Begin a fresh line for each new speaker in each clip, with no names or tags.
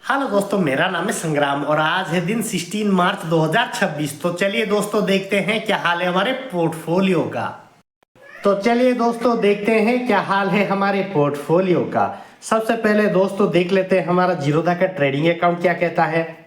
Hello दोस्तों, मेरा नाम है संग्राम और आज है दिन 16 मार्च 2026। तो चलिए दोस्तों देखते हैं क्या हाल है हमारे पोर्टफोलियो का। तो चलिए दोस्तों देखते हैं क्या हाल है हमारे पोर्टफोलियो का। सबसे पहले दोस्तों देख लेते हैं हमारा जीरोधा का ट्रेडिंग अकाउंट क्या कहता है।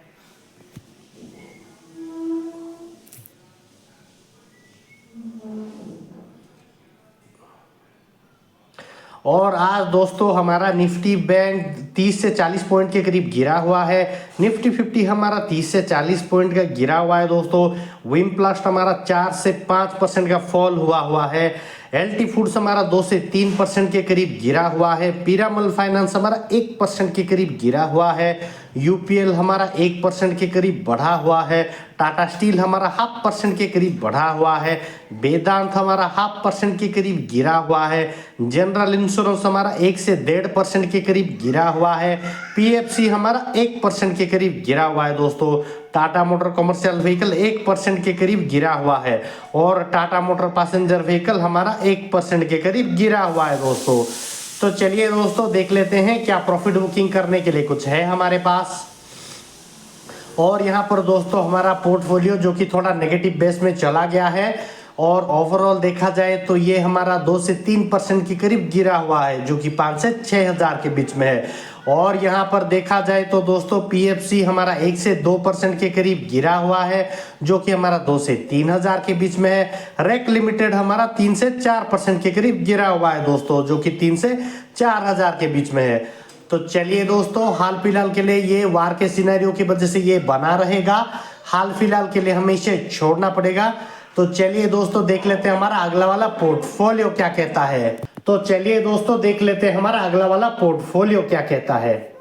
और आज दोस्तों हमारा निफ्टी बैंक 30 से 40 पॉइंट के करीब गिरा हुआ है। निफ्टी 50 हमारा 30 से 40 पॉइंट का गिरा हुआ है दोस्तों। विमप्लास्ट हमारा 4 से 5% का फॉल हुआ है। एलटी फूड्स हमारा 2 से 3% के करीब गिरा हुआ है। पीरामल फाइनेंस हमारा 1% के करीब गिरा हुआ है। यूपीएल हमारा 1% के करीब बढ़ा हुआ है। टाटा स्टील हमारा 0.5% के करीब बढ़ा हुआ है। वेदांत हमारा 0.5% के करीब गिरा हुआ है। जनरल इंश्योरेंस हमारा 1 से 1.5% के करीब गिरा हुआ है। पीएफसी हमारा 1% के करीब गिरा हुआ है दोस्तों। टाटा मोटर कमर्शियल व्हीकल 1% के करीब गिरा हुआ है और टाटा मोटर पैसेंजर व्हीकल हमारा 1% के करीब गिरा हुआ है दोस्तों। तो चलिए दोस्तों देख लेते हैं क्या प्रॉफिट बुकिंग करने के लिए कुछ है हमारे पास। और यहाँ पर दोस्तों हमारा पोर्टफोलियो जो कि थोड़ा नेगेटिव बेस में चला गया है और ओवरऑल देखा जाए तो ये हमारा 2 से 3% के करीब गिरा हुआ है जो कि 5 से 6 हजार के बीच में है। और यहाँ पर देखा जाए तो दोस्तों पीएफसी हमारा 1 से 2% के करीब गिरा हुआ है जो कि हमारा 2 से 3 हजार के बीच में है। रेक लिमिटेड हमारा 3 से 4% के करीब गिरा हुआ है दोस्तों जो कि 3 से 4 हजार के बीच में है। तो चलिए दोस्तों हाल फिलहाल के लिए ये वार के सिनेरियो की वजह से ये बना रहेगा। हाल फिलहाल के लिए हमें इसे छोड़ना पड़ेगा। तो चलिए दोस्तों देख लेते हैं हमारा अगला वाला पोर्टफोलियो क्या कहता है। तो चलिए दोस्तों देख लेते हैं हमारा अगला वाला पोर्टफोलियो क्या कहता है।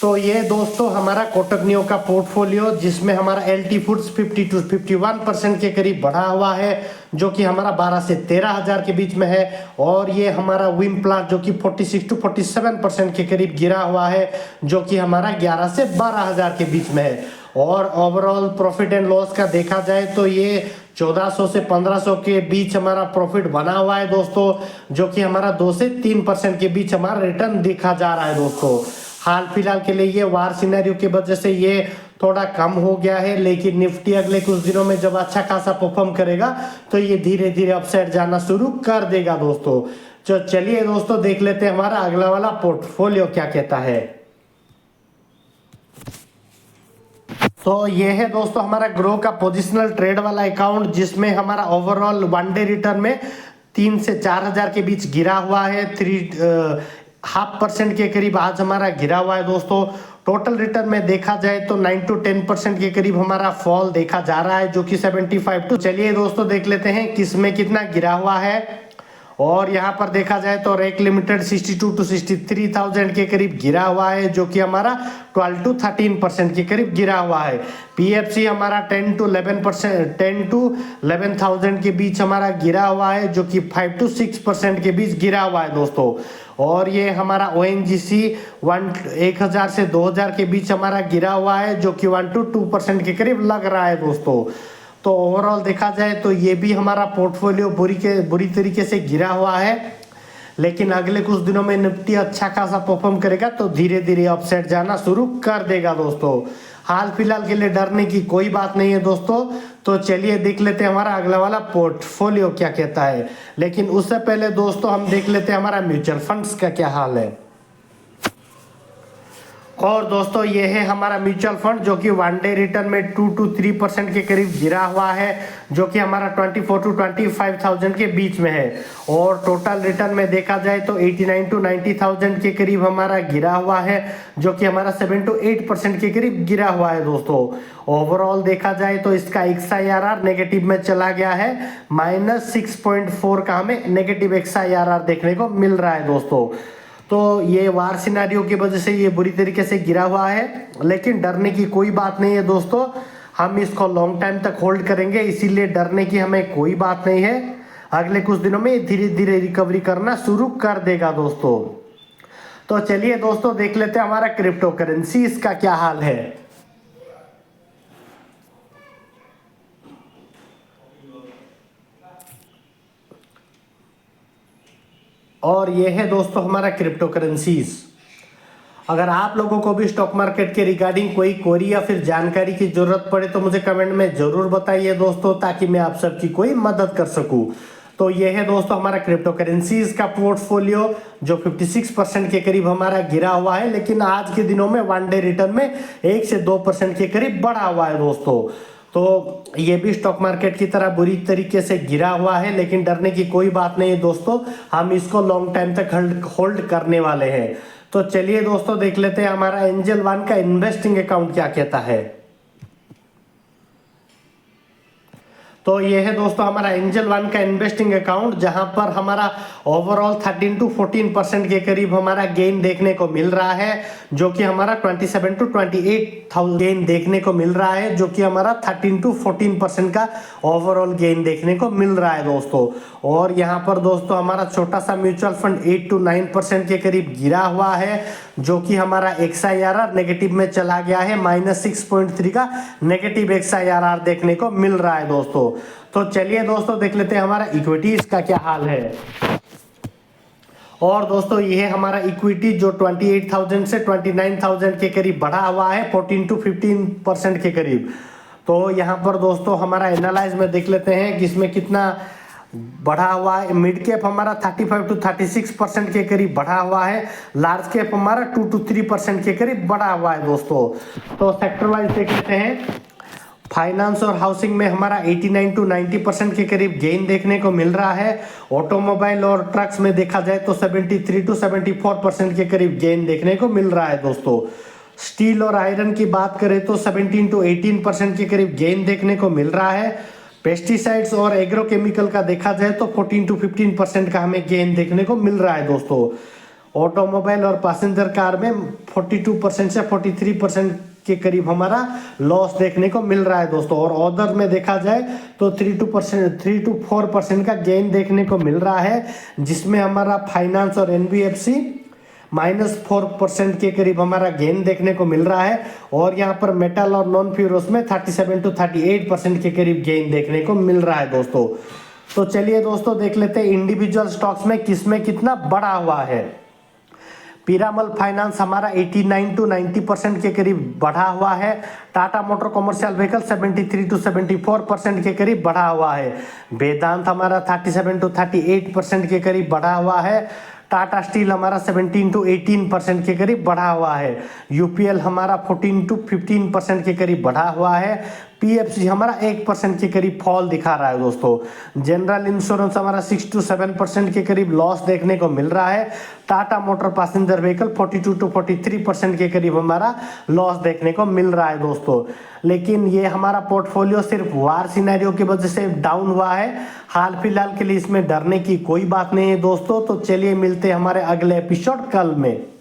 तो ये दोस्तों हमारा कोटक नियो का पोर्टफोलियो जिसमें हमारा एलटी फूड्स 50 टू 51% के करीब बढ़ा हुआ है जो कि हमारा 12 से 13 हजार के बीच में है। और ये हमारा विमप्लास्ट जो कि 46 टू 47% के करीब गिरा हुआ है जो कि हमारा 11 से 12 हजार के बीच में है। और ओवरऑल प्रॉफिट एंड लॉस का देखा जाए तो ये 1400 से 1500 के बीच हमारा प्रॉफिट बना हुआ है दोस्तों जो कि हमारा 2 से 3% के बीच हमारा रिटर्न देखा जा रहा है दोस्तों। हाल फिलहाल के लिए ये वार सिनेरियो की वजह से ये थोड़ा कम हो गया है लेकिन निफ्टी अगले कुछ दिनों में जब अच्छा खासा परफॉर्म करेगा तो ये धीरे धीरे अपसाइड जाना शुरू कर देगा दोस्तों। तो चलिए दोस्तों देख लेते हैं हमारा अगला वाला पोर्टफोलियो क्या कहता है। तो ये है दोस्तों हमारा ग्रो का पोजिशनल ट्रेड वाला अकाउंट जिसमें हमारा ओवरऑल वन डे रिटर्न में 3 से 4 हजार के बीच गिरा हुआ है। 0.5% के करीब आज हमारा गिरा हुआ है दोस्तों। टोटल रिटर्न में देखा जाए तो 9 टू 10% के करीब हमारा फॉल देखा जा रहा है जो कि 75 टू। चलिए दोस्तों देख लेते हैं किसमें कितना गिरा हुआ है। और यहाँ पर देखा जाए तो रेक लिमिटेड 62 टू 63,000 के करीब गिरा हुआ है जो कि हमारा 12 टू 13% के करीब गिरा हुआ है। पीएफसी हमारा 10 टू 11%, 10 टू 11,000 के बीच हमारा गिरा हुआ है जो कि 5 टू 6% के बीच गिरा हुआ है दोस्तों। और ये हमारा ओएनजीसी 1000 से 2000 के बीच हमारा गिरा हुआ है जो कि 1 टू 2% के करीब लग रहा है दोस्तों। तो ओवरऑल देखा जाए तो ये भी हमारा पोर्टफोलियो बुरी तरीके से गिरा हुआ है लेकिन अगले कुछ दिनों में निफ्टी अच्छा खासा परफॉर्म करेगा तो धीरे धीरे अपसाइड जाना शुरू कर देगा दोस्तों। हाल फिलहाल के लिए डरने की कोई बात नहीं है दोस्तों। तो चलिए देख लेते हैं हमारा अगला वाला पोर्टफोलियो क्या कहता है। लेकिन उससे पहले दोस्तों हम देख लेते हैं हमारा म्यूचुअल फंड्स का क्या हाल है। और दोस्तों ये है हमारा म्यूचुअल फंड जो कि वन डे रिटर्न में 2 टू 3% के करीब गिरा हुआ है जो कि हमारा 24 टू 25,000 के बीच में है। और टोटल रिटर्न में देखा जाए तो 89 टू 90,000 के करीब हमारा गिरा हुआ है जो कि हमारा 7 टू 8% के करीब गिरा हुआ है दोस्तों। ओवरऑल देखा जाए तो इसका XIRR नेगेटिव में चला गया है। -6.4 का हमें नेगेटिव XIRR देखने को मिल रहा है दोस्तों। तो ये वार सिनेरियो की वजह से ये बुरी तरीके से गिरा हुआ है लेकिन डरने की कोई बात नहीं है दोस्तों। हम इसको लॉन्ग टाइम तक होल्ड करेंगे इसीलिए डरने की हमें कोई बात नहीं है। अगले कुछ दिनों में धीरे धीरे रिकवरी करना शुरू कर देगा दोस्तों। तो चलिए दोस्तों देख लेते हैं हमारा क्रिप्टो करेंसी इसका क्या हाल है। और ये है दोस्तों हमारा क्रिप्टो करेंसीज। अगर आप लोगों को भी स्टॉक मार्केट के रिगार्डिंग कोई क्वेरी या फिर जानकारी की जरूरत पड़े तो मुझे कमेंट में जरूर बताइए दोस्तों, ताकि मैं आप सबकी कोई मदद कर सकूं। तो ये है दोस्तों हमारा क्रिप्टो करेंसीज का पोर्टफोलियो, जो 56% के करीब हमारा गिरा हुआ है, लेकिन आज के दिनों में वन डे रिटर्न में 1 से 2% के करीब बढ़ा हुआ है दोस्तों। तो ये भी स्टॉक मार्केट की तरह बुरी तरीके से गिरा हुआ है, लेकिन डरने की कोई बात नहीं है दोस्तों, हम इसको लॉन्ग टाइम तक होल्ड करने वाले हैं। तो चलिए दोस्तों देख लेते हैं हमारा एंजल वन का इन्वेस्टिंग अकाउंट क्या कहता है। तो ये है दोस्तों हमारा एंजल वन का इन्वेस्टिंग अकाउंट, जहां पर हमारा ओवरऑल 13 to 14% के करीब हमारा गेन देखने को मिल रहा है, जो कि हमारा 27 to 28,000 गेन देखने को मिल रहा है, जो कि हमारा 13 to 14% का ओवरऑल गेन देखने को मिल रहा है दोस्तों। और यहाँ पर दोस्तों हमारा छोटा सा म्यूचुअल फंड 8 to 9% के करीब गिरा हुआ है, जो कि हमारा XIRR नेगेटिव में चला गया है, -6.3 का नेगेटिव XIRR देखने को मिल रहा है दोस्तों। तो चलिए दोस्तों देख लेते हैं हमारा इक्विटीज का क्या हाल है। और दोस्तों ये हमारा इक्विटी जो 28,000 से 29,000 के करीब बढ़ा हुआ है, 14 to 15% के करीब। तो यहाँ पर दोस्तों हमारा एनालाइज में देख लेते हैं कि इसमें कितना बढ़ा हुआ है। मिड कैप हमारा 35 to 36% के करीब बढ़ा हुआ है, लार्ज कैप हमारा 2 to 3% के करीब बढ़ा हुआ है दोस्तों। तो सेक्टर वाइज देख लेते हैं। फाइनेंस और हाउसिंग में हमारा 89 to 90% के करीब गेन देखने को मिल रहा है। ऑटोमोबाइल और ट्रक्स में देखा जाए तो 73 to 74% के करीब गेन देखने को मिल रहा है दोस्तों। स्टील और आयरन की बात करें तो 17 to 18% के करीब गेन देखने को मिल रहा है। पेस्टिसाइड्स और एग्रोकेमिकल का देखा जाए तो 14 to 15% का हमें गेन देखने को मिल रहा है दोस्तों। ऑटोमोबाइल और पैसेंजर कार में 42% से 43% के करीब हमारा लॉस देखने को मिल रहा है दोस्तों। और अदर में देखा जाए तो 3 to 4% का गेन देखने को मिल रहा है, जिसमें हमारा फाइनेंस और NBFC -4% के करीब हमारा गेन देखने को मिल रहा है। और यहाँ पर मेटल और नॉन फ्यूरोस में 37 to 38% के करीब गेन देखने को मिल रहा है दोस्तों। तो चलिए दोस्तों देख लेते हैं इंडिविजुअल स्टॉक्स में किसमें कितना बढ़ा हुआ है। पीरामल फाइनेंस हमारा 89 to 90% के करीब बढ़ा हुआ है। Tata motor commercial vehicle 73 to 74% के करीब बढ़ा हुआ है। वेदांत हमारा 37 to 38% के करीब बढ़ा हुआ है। टाटा स्टील हमारा 17 to 18% के करीब बढ़ा हुआ है। UPL हमारा 14 to 15% के करीब बढ़ा हुआ है। PFC हमारा 1% के करीब फॉल दिखा रहा है दोस्तों। जनरल इंश्योरेंस हमारा 6 to 7% के करीब लॉस देखने को मिल रहा है। Tata motor passenger vehicle 42 to 43% के करीब हमारा लॉस देखने को मिल रहा है दोस्तों। लेकिन ये हमारा पोर्टफोलियो सिर्फ वार सिनेरियो की वजह से डाउन हुआ है, हाल फिलहाल के लिए इसमें डरने की कोई बात नहीं है दोस्तों। तो चलिए मिलते हैं हमारे अगले एपिसोड कल में।